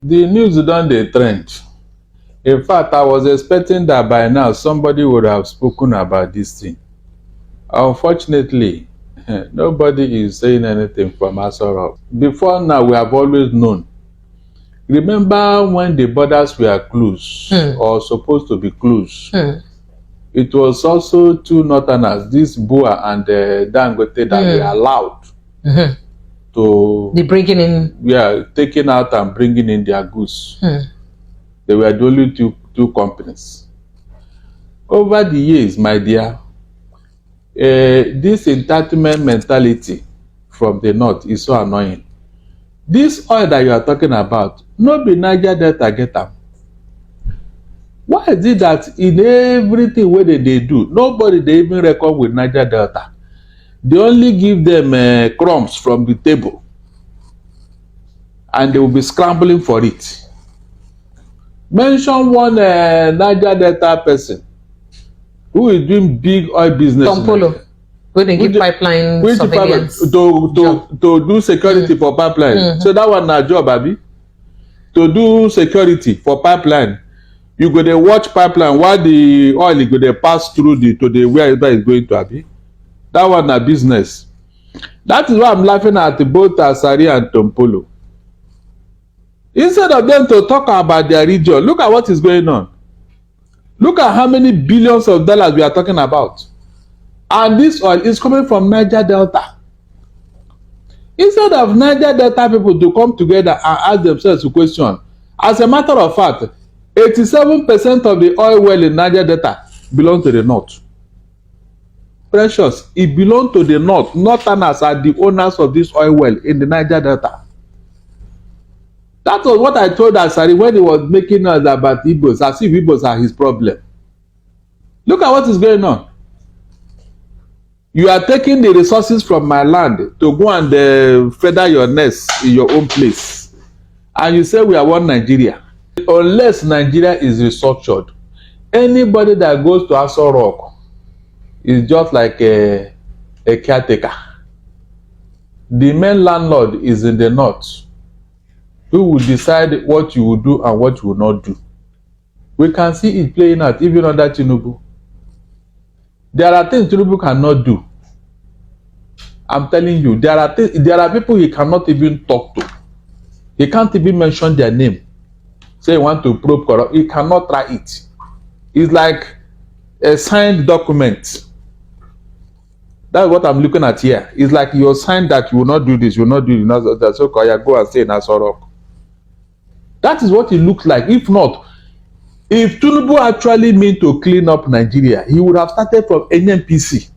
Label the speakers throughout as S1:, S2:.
S1: The news done the trend. In fact, I was expecting that by now somebody would have spoken about this thing. Unfortunately, nobody is saying anything from Aso. Before now, we have always known. Remember when the borders were closed or supposed to be closed? It was also two northerners, this Bua and Dangote, that were allowed to
S2: the bringing in,
S1: taking out and bringing in their goods. They were the only two companies. Over the years, my dear, this entitlement mentality from the north is so annoying. This oil that you are talking about, no be Niger Delta get am. Why is it that in everything wey they do, nobody dey even reckon with Niger Delta? They only give them crumbs from the table and they will be scrambling for it. Mention one Niger Delta person who is doing big oil business.
S2: Tompolo, where they give pipeline surveillance
S1: to do security for pipeline. So that one na job, abi. To do security for pipeline, you go dey watch pipeline while the oil go dey pass through to the wherever it's going to, abi. That one na business. That is why I'm laughing at both Asari and Tompolo. Instead of them to talk about their region, look at what is going on. Look at how many billions of dollars we are talking about. And this oil is coming from Niger Delta. Instead of Niger Delta people to come together and ask themselves a question, as a matter of fact, 87% of the oil well in Niger Delta belong to the north. Precious, it belongs to the north. Northerners are the owners of this oil well in the Niger Delta. That was what I told Asari when he was making us about Igbos, as if Igbos are his problem. Look at what is going on. You are taking the resources from my land to go and feather your nest in your own place. And you say we are one Nigeria. Unless Nigeria is restructured, anybody that goes to Aso Rock is just like a caretaker. The main landlord is in the north, who will decide what you will do and what you will not do. We can see it playing out even under Tinubu. There are things Tinubu cannot do. I'm telling you, there are people he cannot even talk to. He can't even mention their name. Say he want to probe corrupt. He cannot try it. It's like a signed document. That's what I'm looking at here. It's like you're signed that you will not do this, you will not do this. That's okay. Go and stay in Aso Rock. That is what it looks like. If not, if Tinubu actually mean to clean up Nigeria, he would have started from NNPC.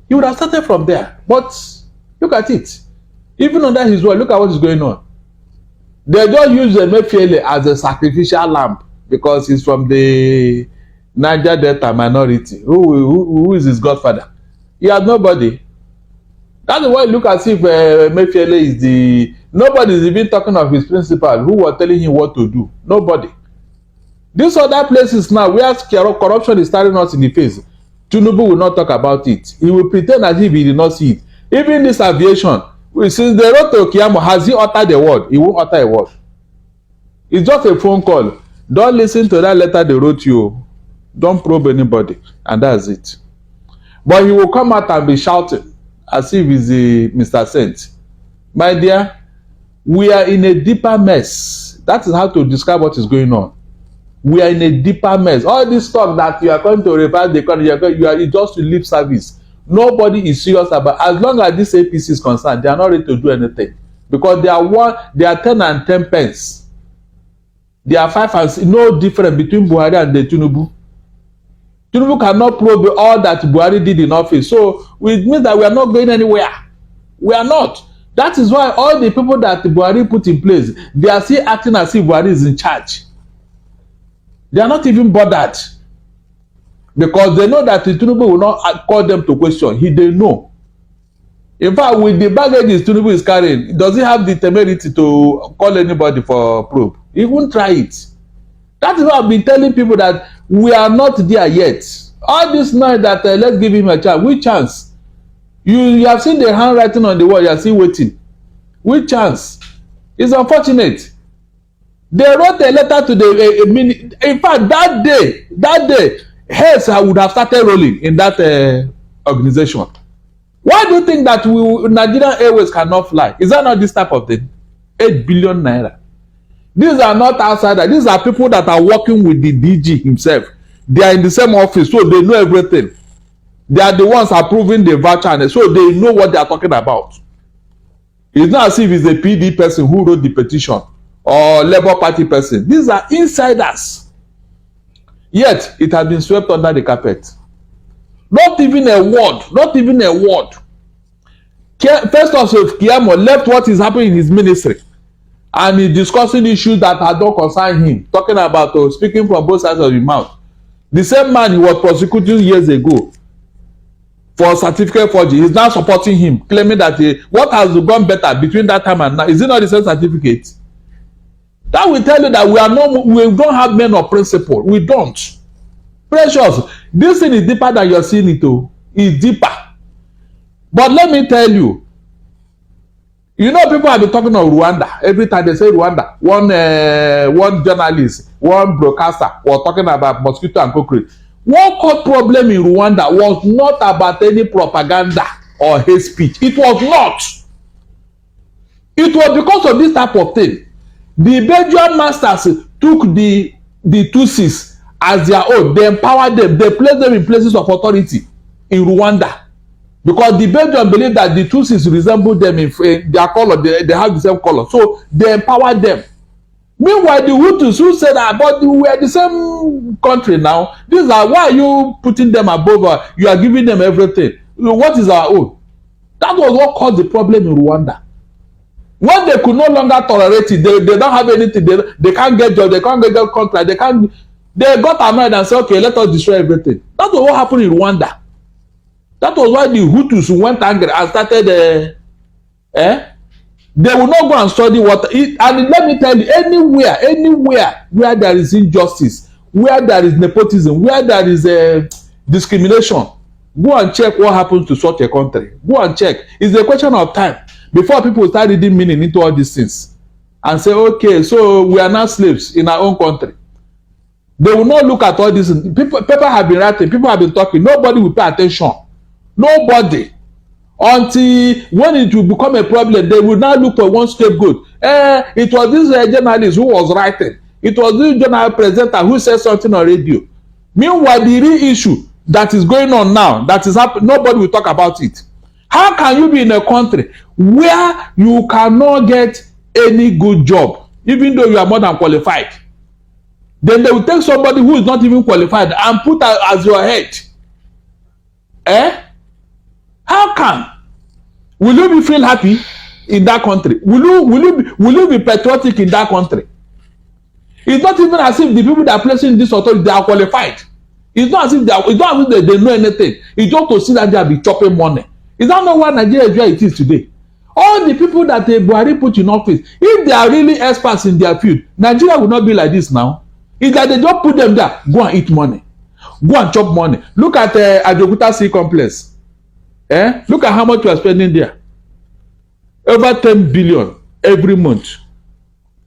S1: He would have started from there. But look at it. Even under his word, look at what is going on. They don't use Emefiele as a sacrificial lamb because he's from the Niger Delta minority. Who is his godfather? He has nobody. That's why look as if Emefiele is the... Nobody is even talking of his principal who was telling him what to do. Nobody. These other places now where corruption is staring us in the face, Tinubu will not talk about it. He will pretend as if he did not see it. Even this aviation, since they wrote to Okiyamo, has he uttered a word? He won't utter a word. It's just a phone call. Don't listen to that letter they wrote you. Don't probe anybody. And that's it. But he will come out and be shouting as if he's a Mr. Saint. My dear, we are in a deeper mess. That is how to describe what is going on. We are in a deeper mess. All this stuff that you are going to reverse the economy, you are just to lip service. Nobody is serious about. As long as this APC is concerned, they are not ready to do anything because they are 10 and 10 pence. They are 5 and 6. No difference between Buhari and the Tinubu. Tinubu cannot probe all that Buhari did in office. So it means that we are not going anywhere. We are not. That is why all the people that Buhari put in place, they are still acting as if Buhari is in charge. They are not even bothered. Because they know that Tinubu will not call them to question. They know. In fact, with the baggages Tinubu is carrying, does he have the temerity to call anybody for probe? He won't try it. That is why I've been telling people that we are not there yet. All this night that let's give him a chance. Which chance? You have seen the handwriting on the wall. You are still waiting. Which chance? It's unfortunate. They wrote a letter to the in fact, that day, heads would have started rolling in that organization. Why do you think that Nigerian Airways cannot fly? Is that not this type of thing? 8 billion naira. These are not outsiders. These are people that are working with the DG himself. They are in the same office, so they know everything. They are the ones approving the voucher, so they know what they are talking about. It's not as if it's a PD person who wrote the petition or Labour Party person. These are insiders. Yet, it has been swept under the carpet. Not even a word. Not even a word. Festus Keyamo left what is happening in his ministry, and he's discussing issues that don't concern him, talking about speaking from both sides of his mouth. The same man he was prosecuting years ago for certificate forgery is now supporting him, claiming that what has gone better between that time and now? Is it not the same certificate? That will tell you that we don't have men of principle. We don't. Precious, this thing is deeper than you're seeing it. It's deeper. But let me tell you, people have been talking of Rwanda. Every time they say Rwanda, one journalist, one broadcaster was talking about mosquito and cockroach. One core problem in Rwanda was not about any propaganda or hate speech. It was not. It was because of this type of thing. The Belgian masters took the Tutsis as their own. They empowered them. They placed them in places of authority in Rwanda. Because the Belgians believe that the Tutsis resemble them in their color. They have the same color. So they empowered them. Meanwhile, the Hutus who said that, but we are the same country now. Why are you putting them above? You are giving them everything. What is our own? That was what caused the problem in Rwanda. When they could no longer tolerate it, they don't have anything. They can't get jobs. They can't get a contract. They got annoyed and said, okay, let us destroy everything. That was what happened in Rwanda. That was why the Hutus went angry and started. They will not go and study what. And let me tell you, anywhere where there is injustice, where there is nepotism, where there is discrimination, go and check what happens to such a country. Go and check. It's a question of time before people start reading meaning into all these things and say, okay, so we are now slaves in our own country. They will not look at all this. People have been writing, people have been talking. Nobody will pay attention. Nobody. Until when it will become a problem, they will now look for one scapegoat. It was this journalist who was writing. It was this journal presenter who said something on radio. Meanwhile, the real issue that is going on now, that is happening, nobody will talk about it. How can you be in a country where you cannot get any good job, even though you are more than qualified? Then they will take somebody who is not even qualified and put as your head. How can? Will you feel happy in that country? Will you be patriotic in that country? It's not even as if the people that are placing this authority, they are qualified. It's not as if they know anything. It's just to see that they are be chopping money. Is that not why Nigeria is where it is today? All the people that Buhari put in office, if they are really experts in their field, Nigeria will not be like this now. It's that they just put them there, go and eat money, go and chop money. Look at Ajokuta Sea Complex. Look at how much you are spending there. Over 10 billion every month.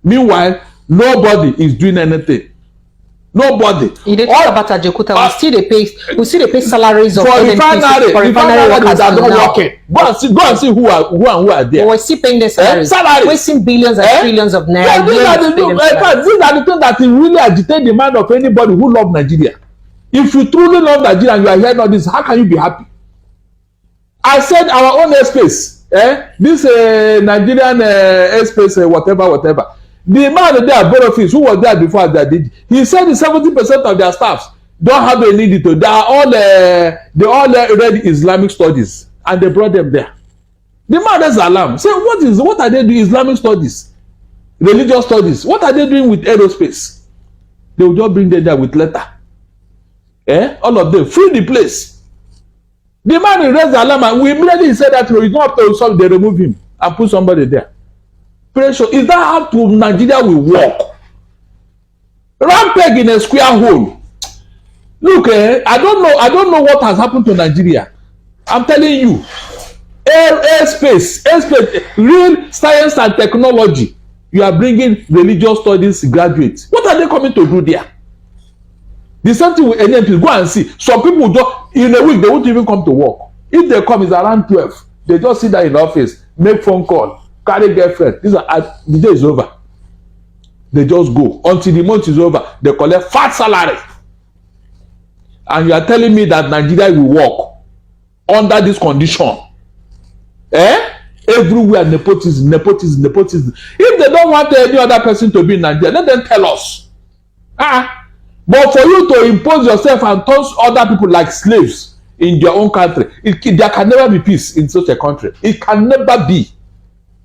S1: Meanwhile, nobody is doing anything. Nobody.
S2: You didn't talk about Ajokuta. We still pay salaries of
S1: refinery workers that don't working. Go and see who are there.
S2: We're still paying their salaries. Wasting billions and trillions of naira.
S1: Yeah, these are the things that really agitate the mind of anybody who loves Nigeria. If you truly love Nigeria and you are hearing all this, how can you be happy? I said our own airspace, this Nigerian airspace, whatever. The man there, Borofis, who was there before that did, he said 70% of their staffs don't have a need to. They all read Islamic studies, and they brought them there. The man is alarmed. Say, what are they doing? Islamic studies, religious studies. What are they doing with aerospace? They will just bring them there with letter. All of them free the place. The man raised the alarm, and we immediately said that it's not up to solve. They remove him and put somebody there. Pressure. Is that how to Nigeria will work? Round peg in a square hole. Look, I don't know what has happened to Nigeria. I'm telling you, airspace, real science and technology. You are bringing religious studies graduates. What are they coming to do there? The same thing with NMPs. Go and see. Some people just in a week they won't even come to work. If they come, it's around 12. They just sit there in the office, make phone call, carry girlfriend. The day is over. They just go until the month is over. They collect fat salary. And you are telling me that Nigeria will work under this condition? Everywhere nepotism. If they don't want any other person to be in Nigeria, let them tell us. But for you to impose yourself and turn other people like slaves in your own country, there can never be peace in such a country. It can never be.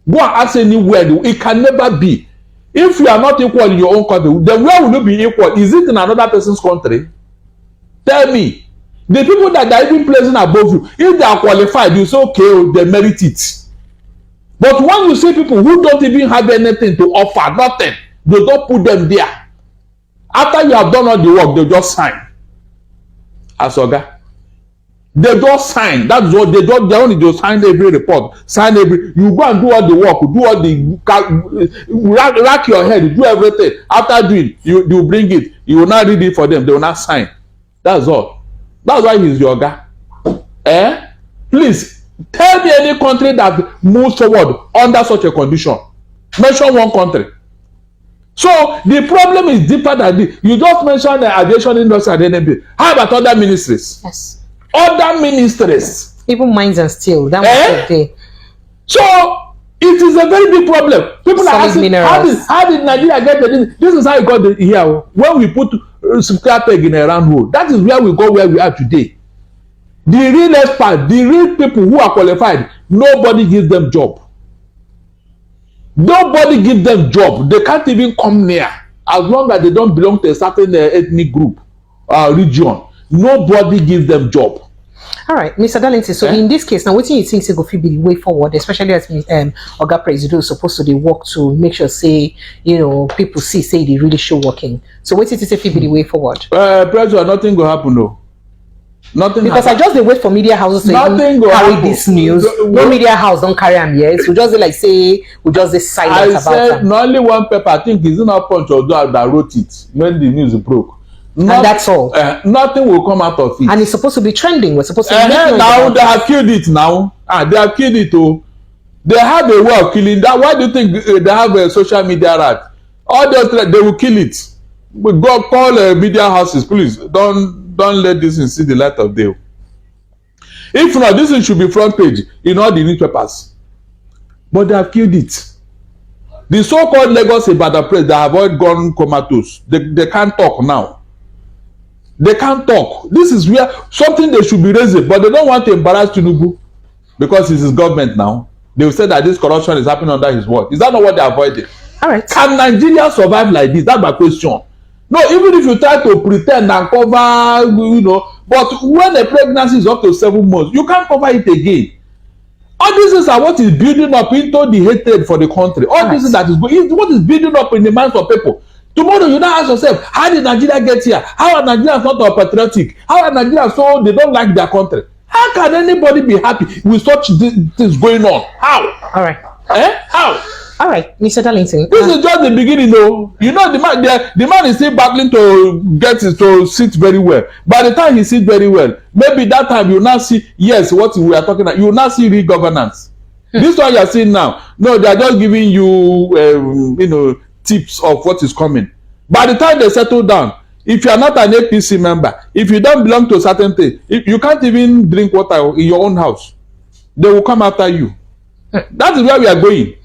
S1: Go and ask anywhere. It can never be. If you are not equal in your own country, then where will you be equal? Is it in another person's country? Tell me. The people that are even placing above you, if they are qualified, you say, okay, they merit it. But when you see people who don't even have anything to offer, nothing, they don't put them there. After you have done all the work, they just sign. As Oga. They just sign. That's what they don't. They only just sign every report. Sign every. You go and do all the work. Do all the rack your head. Do everything. After doing, you bring it. You will not read it for them. They will not sign. That's all. That's why he's your guy. Please tell me any country that moves forward under such a condition. Mention one country. So the problem is deeper than this. You just mentioned the aviation industry and NMB. How about other ministries?
S2: Yes.
S1: Other ministries.
S2: Even mines and steel. That was the day.
S1: So it is a very big problem. People are asking, how did Nigeria get this? This is how it got here. When we put square peg in a round hole. That is where we go where we are today. The real expert, the real people who are qualified, nobody gives them job. Nobody gives them job. They can't even come near as long as they don't belong to a certain ethnic group, region. Nobody gives them job.
S2: All right, Mr. Darlington. So in this case, now what do you think go be the way forward, especially as Oga Presido is supposed to work to make sure, say, people say they really show working. So what do you think be the way forward?
S1: President, nothing will happen, no. Nothing.
S2: Because I just wait for media houses to carry this news. No media house don't carry them yet. So just we just silent about them.
S1: I said not only one paper. I think it's not Punch or that wrote it when the news broke.
S2: And that's all.
S1: Nothing will come out of it.
S2: And it's supposed to be trending. We're supposed to be
S1: now they have killed it now. They have killed it. Oh, they have a way of killing that. Why do you think they have a social media rat? All they will kill it. But go call media houses, please. Don't let this thing see the light of day. If not, this thing should be front page in all the newspapers. But they have killed it. The so-called Lagos Ibadan press, they have all gone comatose. They can't talk now. They can't talk. This is where something they should be raising, but they don't want to embarrass Tinubu because it's his government now. They will say that this corruption is happening under his watch. Is that not what they avoided?
S2: All right.
S1: Can Nigeria survive like this? That's my question. No, even if you try to pretend and cover, but when a pregnancy is up to 7 months, you can't cover it again. All these things are what is building up into the hatred for the country. All these things that is going, what is building up in the minds of people. Tomorrow you now ask yourself, how did Nigeria get here? How are Nigerians not patriotic? How are Nigerians so they don't like their country? How can anybody be happy with such things going on? How?
S2: All right.
S1: How?
S2: All right, Mr. Darlington.
S1: This is just the beginning, though. The man is still battling to get it to sit very well. By the time he sits very well, maybe that time you now see, yes, what we are talking about. You will now see real governance. This one you are seeing now. No, they are just giving you, tips of what is coming. By the time they settle down, if you are not an APC member, if you don't belong to a certain thing, if you can't even drink water in your own house, they will come after you. That is where we are going.